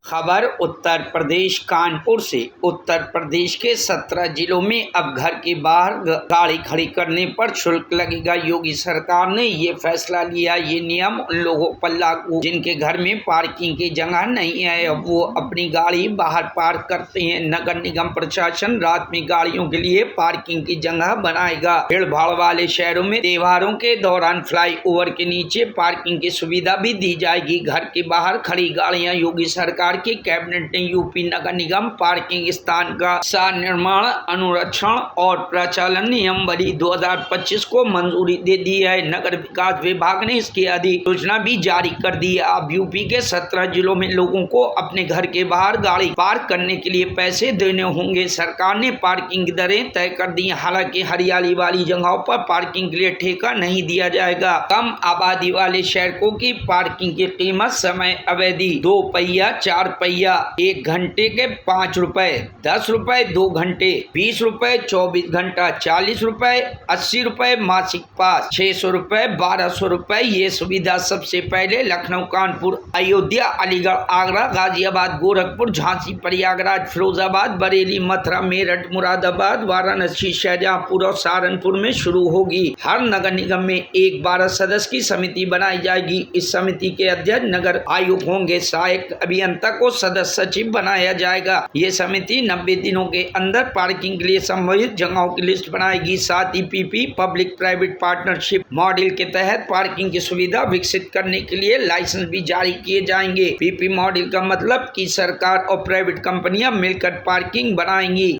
खबर उत्तर प्रदेश कानपुर से। उत्तर प्रदेश के 17 जिलों में अब घर के बाहर गाड़ी खड़ी करने पर शुल्क लगेगा। योगी सरकार ने ये फैसला लिया। ये नियम उन लोगों पर लागू जिनके घर में पार्किंग की जगह नहीं है, अब वो अपनी गाड़ी बाहर पार्क करते हैं। नगर निगम प्रशासन रात में गाड़ियों के लिए पार्किंग की जगह बनाएगा। भीड़ भाड़ वाले शहरों में त्योहारों के दौरान फ्लाईओवर के नीचे पार्किंग की सुविधा भी दी जाएगी। घर के बाहर खड़ी गाड़ियां। योगी सरकार की कैबिनेट ने यूपी नगर निगम पार्किंग स्थान का निर्माण, अनुरक्षण और प्रचालन नियमावली 2025 को मंजूरी दे दी है। नगर विकास विभाग ने इसकी अधिसूचना भी जारी कर दी है। अब यूपी के 17 जिलों में लोगों को अपने घर के बाहर गाड़ी पार्क करने के लिए पैसे देने होंगे। सरकार ने पार्किंग की दरें तय कर दी। हालांकि हरियाली वाली जगहों पर पार्किंग के लिए ठेका नहीं दिया जाएगा। कम आबादी वाले शहरों की पार्किंग की कीमत समय अवधि 2 पहिया, 4 पहिया 1 घंटे के 5 रुपए, 10 रुपए 2 घंटे, 20 रुपए 24 घंटा, 40 रुपए, 80 रुपए मासिक पास, 600 रुपए, 1200 रुपए। ये सुविधा सबसे पहले लखनऊ, कानपुर, अयोध्या, अलीगढ़, आगरा, गाजियाबाद, गोरखपुर, झांसी, प्रयागराज, फिरोजाबाद, बरेली, मथुरा, मेरठ, मुरादाबाद, वाराणसी, शाहजहांपुर और सहारनपुर में शुरू होगी। हर नगर निगम में एक 12 सदस्य की समिति बनाई जाएगी। इस समिति के अध्यक्ष नगर आयुक्त होंगे। सहायक अभियंता को सदस्य सचिव बनाया जाएगा। ये समिति 90 दिनों के अंदर पार्किंग के लिए संबंधित जगहों की लिस्ट बनाएगी। साथ ही PP public private partnership model के तहत पार्किंग की सुविधा विकसित करने के लिए लाइसेंस भी जारी किए जाएंगे। पीपी मॉडल का मतलब कि सरकार और प्राइवेट कंपनियां मिलकर पार्किंग बनाएंगी।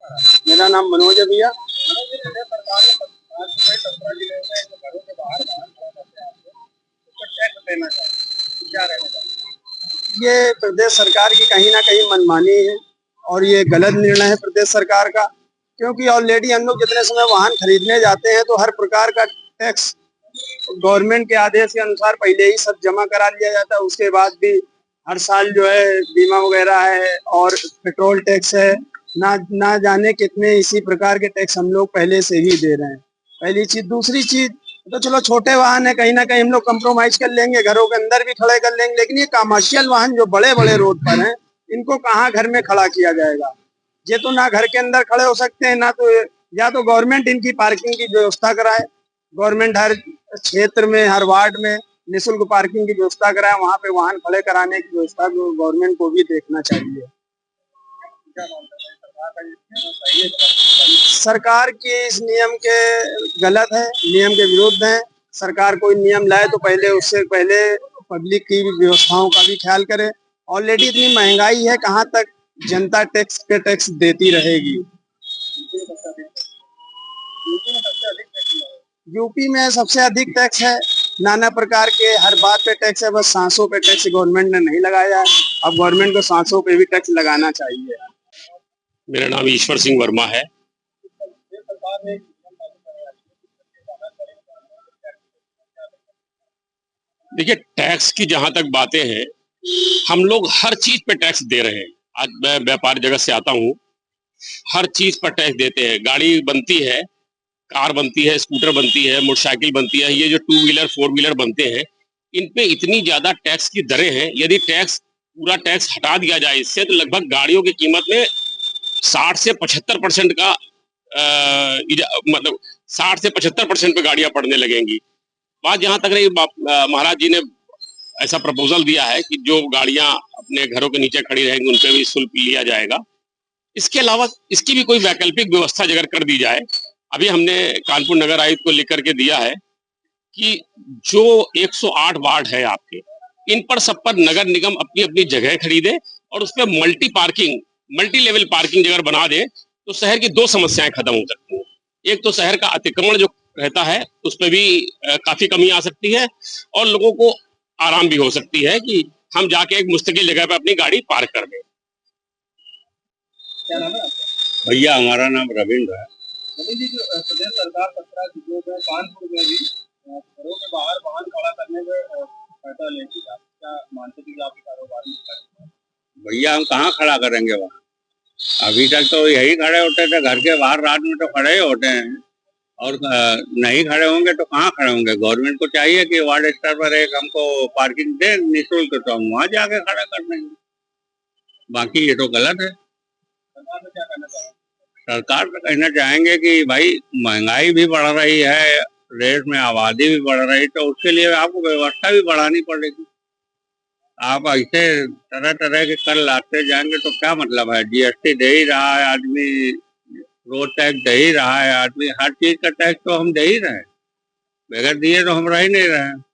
मेरा नाम मनोज है भैया। ये प्रदेश सरकार की कहीं ना कहीं मनमानी है और ये गलत निर्णय है प्रदेश सरकार का, क्योंकि ऑलरेडी हम लोग जितने समय वाहन खरीदने जाते हैं तो हर प्रकार का टैक्स गवर्नमेंट के आदेश के अनुसार पहले ही सब जमा करा लिया जाता है। उसके बाद भी हर साल जो है बीमा वगैरह है और पेट्रोल टैक्स है, ना जाने कितने इसी प्रकार के टैक्स हम लोग पहले से ही दे रहे हैं। पहली चीज। दूसरी चीज, तो चलो छोटे वाहन है, कहीं ना कहीं हम लोग कंप्रोमाइज कर लेंगे, घरों के अंदर भी खड़े कर लेंगे, लेकिन ये कमर्शियल वाहन जो बड़े बड़े रोड पर हैं, इनको कहाँ घर में खड़ा किया जाएगा? ये तो ना घर के अंदर खड़े हो सकते हैं, ना तो या तो गवर्नमेंट इनकी पार्किंग की व्यवस्था कराए। गवर्नमेंट हर क्षेत्र में, हर वार्ड में निःशुल्क पार्किंग की व्यवस्था कराए। वहाँ पे वाहन खड़े कराने की व्यवस्था गवर्नमेंट को भी देखना चाहिए। सरकार के इस नियम के गलत है, नियम के विरुद्ध है। सरकार कोई नियम लाए तो पहले उससे पहले पब्लिक की व्यवस्थाओं का भी ख्याल करे। ऑलरेडी इतनी महंगाई है, कहाँ तक जनता टैक्स पे टैक्स देती रहेगी? यूपी में सबसे अधिक टैक्स है, नाना प्रकार के हर बात पे टैक्स है। बस सांसों पे टैक्स गवर्नमेंट ने नहीं लगाया है, अब गवर्नमेंट को सांसों पे भी टैक्स लगाना चाहिए। मेरा नाम ईश्वर सिंह वर्मा है। देखिए, टैक्स की जहां तक बातें हैं, हम लोग हर चीज पे टैक्स दे रहे हैं। आज मैं व्यापार जगत से आता हूं, हर चीज पर टैक्स देते हैं। गाड़ी बनती है, कार बनती है, स्कूटर बनती है, मोटरसाइकिल बनती है, ये जो 2 व्हीलर 4 व्हीलर बनते हैं, इन पे इतनी ज्यादा टैक्स की दरें हैं। यदि पूरा टैक्स हटा दिया जाए इससे, तो लगभग गाड़ियों की कीमत में 60 से 75% का मतलब 60 से 75% पे गाड़ियां पड़ने लगेंगी। बात जहां तक रही, महाराज जी ने ऐसा प्रपोजल दिया है कि जो गाड़ियां अपने घरों के नीचे खड़ी रहेंगी उन पे भी शुल्क लिया जाएगा। इसके अलावा इसकी भी कोई वैकल्पिक व्यवस्था अगर कर दी जाए। अभी हमने कानपुर नगर आयुक्त को लिख करके दिया है कि जो 108 वार्ड है आपके, इन पर सब पर नगर निगम अपनी अपनी जगह खरीदे और उस पर मल्टी लेवल पार्किंग अगर बना दे तो शहर की 2 समस्याएं खत्म हो सकती हैं। एक तो शहर का अतिक्रमण जो रहता है उस पर भी काफी कमी आ सकती है और लोगों को आराम भी हो सकती है कि हम जाके एक मुस्तकिल जगह पे अपनी गाड़ी पार्क कर दें। क्या नाम है? भैया हमारा नाम रविंद्र है। प्रदेश सरकार 17 जिलों में, कानपुर में भी घरों के बाहर वाहन खड़ा करने में पैसा लेती है। क्या मानते हैं कि आपके कारोबार में? भैया हम कहाँ खड़ा करेंगे वहाँ? अभी तक तो यही खड़े होते थे, घर के बाहर रात में तो खड़े ही होते हैं, और नहीं खड़े होंगे तो कहाँ खड़े होंगे? गवर्नमेंट को चाहिए कि वार्ड स्तर पर एक हमको पार्किंग दे निःशुल्क, तो हम वहाँ जाके खड़ा कर देंगे। बाकी ये तो गलत है। सरकार तो कहना चाहेंगे कि भाई महंगाई भी बढ़ रही है, देश में आबादी भी बढ़ रही, तो उसके लिए आपको व्यवस्था भी बढ़ानी पड़ेगी। आप ऐसे तरह तरह के कर लाते जाएंगे तो क्या मतलब है। जीएसटी दे ही रहा है आदमी, रोड टैक्स दे ही रहा है आदमी, हर चीज का टैक्स तो हम दे ही रहे हैं, बगैर दिए तो हम रह ही नहीं रहे हैं।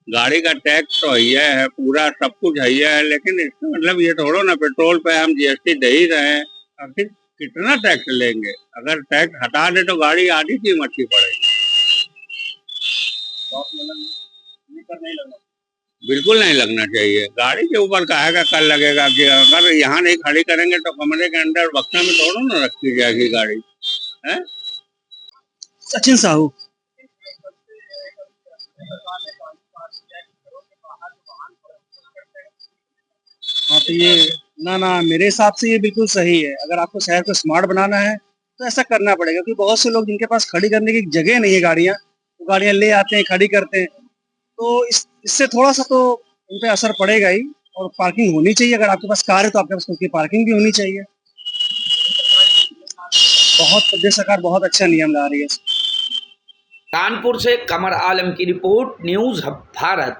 गाड़ी का टैक्स तो है पूरा, सब कुछ है, लेकिन इसका मतलब ये थोड़ा ना पेट्रोल पे हम जीएसटी दे ही रहे हैं, आखिर कितना टैक्स लेंगे। अगर टैक्स हटा दे तो गाड़ी आधी कीमत की पड़ेगी। बिल्कुल नहीं लगना चाहिए। गाड़ी के ऊपर काहे का कर लगेगा कि अगर यहाँ नहीं खड़ी करेंगे तो कमरे के अंदर बक्सा में थोड़ा ना रखी जाएगी गाड़ी है। सचिन साहू। हाँ तो ये ना मेरे हिसाब से ये बिल्कुल सही है। अगर आपको शहर को स्मार्ट बनाना है तो ऐसा करना पड़ेगा, क्योंकि बहुत से लोग जिनके पास खड़ी करने की जगह नहीं है गाड़ियाँ, वो गाड़ियाँ ले आते हैं, खड़ी करते हैं, तो इससे थोड़ा सा तो उन पे असर पड़ेगा ही। और पार्किंग होनी चाहिए, अगर आपके पास कार है तो आपके पास खुद की पार्किंग भी होनी चाहिए। प्रदेश सरकार बहुत अच्छा नियम ला रही है। कानपुर से कमर आलम की रिपोर्ट, न्यूज़ हब भारत।